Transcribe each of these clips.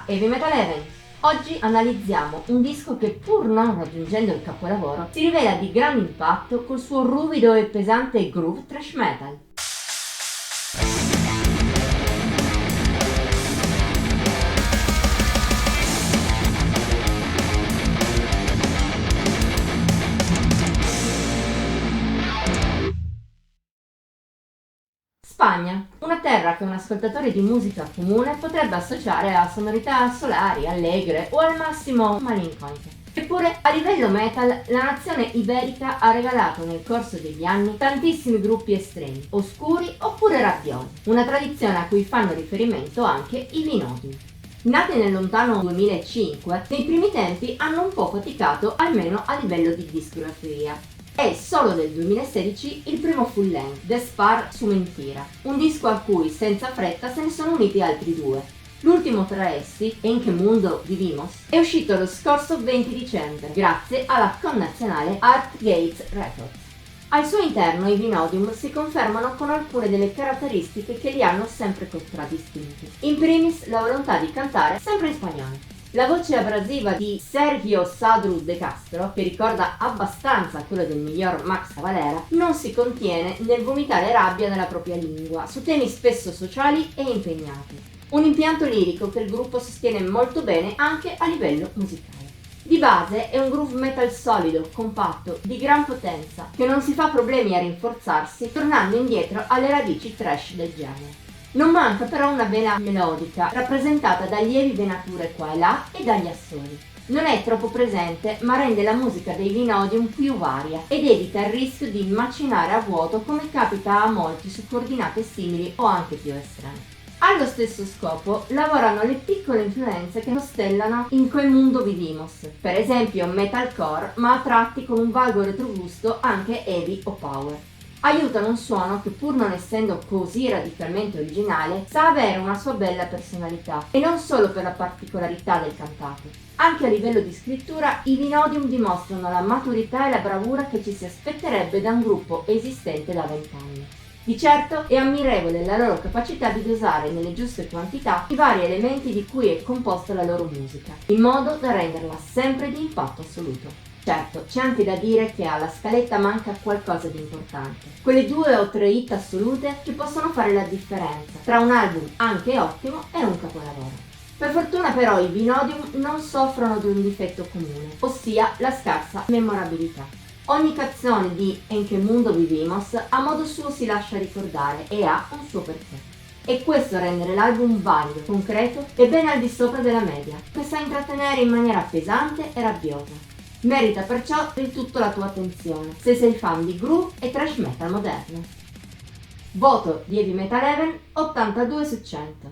Heavy Metal Heaven. Oggi analizziamo un disco che, pur non raggiungendo il capolavoro, si rivela di grande impatto col suo ruvido e pesante groove thrash metal. Spagna, una terra che un ascoltatore di musica comune potrebbe associare a sonorità solari, allegre o al massimo malinconiche. Eppure, a livello metal, la nazione iberica ha regalato nel corso degli anni tantissimi gruppi estremi, oscuri oppure rabbiosi, una tradizione a cui fanno riferimento anche i Vinoti. Nati nel lontano 2005, nei primi tempi hanno un po' faticato almeno a livello di discografia. È solo nel 2016 il primo full length, Despar su Mentira, un disco a cui senza fretta se ne sono uniti altri due. L'ultimo tra essi, En che mundo vivimos, è uscito lo scorso 20 dicembre, grazie alla connazionale Art Gates Records. Al suo interno i Vinodium si confermano con alcune delle caratteristiche che li hanno sempre contraddistinti. In primis la volontà di cantare sempre in spagnolo. La voce abrasiva di Sergio Sadru de Castro, che ricorda abbastanza quello del miglior Max Cavalera, non si contiene nel vomitare rabbia nella propria lingua, su temi spesso sociali e impegnati. Un impianto lirico che il gruppo sostiene molto bene anche a livello musicale. Di base è un groove metal solido, compatto, di gran potenza, che non si fa problemi a rinforzarsi tornando indietro alle radici thrash del genere. Non manca però una vena melodica, rappresentata da lievi venature qua e là e dagli assoli. Non è troppo presente, ma rende la musica dei Vinodium più varia ed evita il rischio di macinare a vuoto come capita a molti su coordinate simili o anche più estreme. Allo stesso scopo lavorano le piccole influenze che costellano In quel mundo vivimos, per esempio metalcore, ma a tratti con un vago retrogusto anche heavy o power. Aiutano un suono che, pur non essendo così radicalmente originale, sa avere una sua bella personalità, e non solo per la particolarità del cantato. Anche a livello di scrittura i Vinodium dimostrano la maturità e la bravura che ci si aspetterebbe da un gruppo esistente da 20 anni. Di certo è ammirevole la loro capacità di dosare nelle giuste quantità i vari elementi di cui è composta la loro musica, in modo da renderla sempre di impatto assoluto. Certo, c'è anche da dire che alla scaletta manca qualcosa di importante. Quelle 2 o 3 hit assolute che possono fare la differenza tra un album anche ottimo e un capolavoro. Per fortuna però i Vinodium non soffrono di un difetto comune, ossia la scarsa memorabilità. Ogni canzone di En che mundo vivimos a modo suo si lascia ricordare e ha un suo perché. E questo rende l'album valido, concreto e ben al di sopra della media, che sa intrattenere in maniera pesante e rabbiosa. Merita perciò del tutto la tua attenzione, se sei fan di groove e thrash metal moderno. Voto di Heavy Metal Heaven 82 su 100.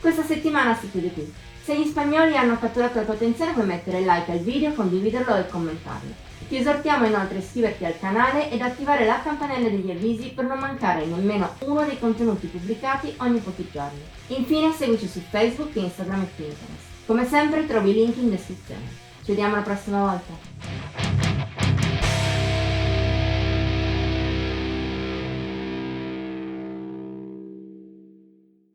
Questa settimana si chiude qui. Se gli spagnoli hanno catturato la tua attenzione puoi mettere like al video, condividerlo e commentarlo. Ti esortiamo inoltre a iscriverti al canale ed attivare la campanella degli avvisi per non mancare nemmeno uno dei contenuti pubblicati ogni pochi giorni. Infine seguici su Facebook, Instagram e Pinterest. Come sempre trovi i link in descrizione. Ci vediamo la prossima volta!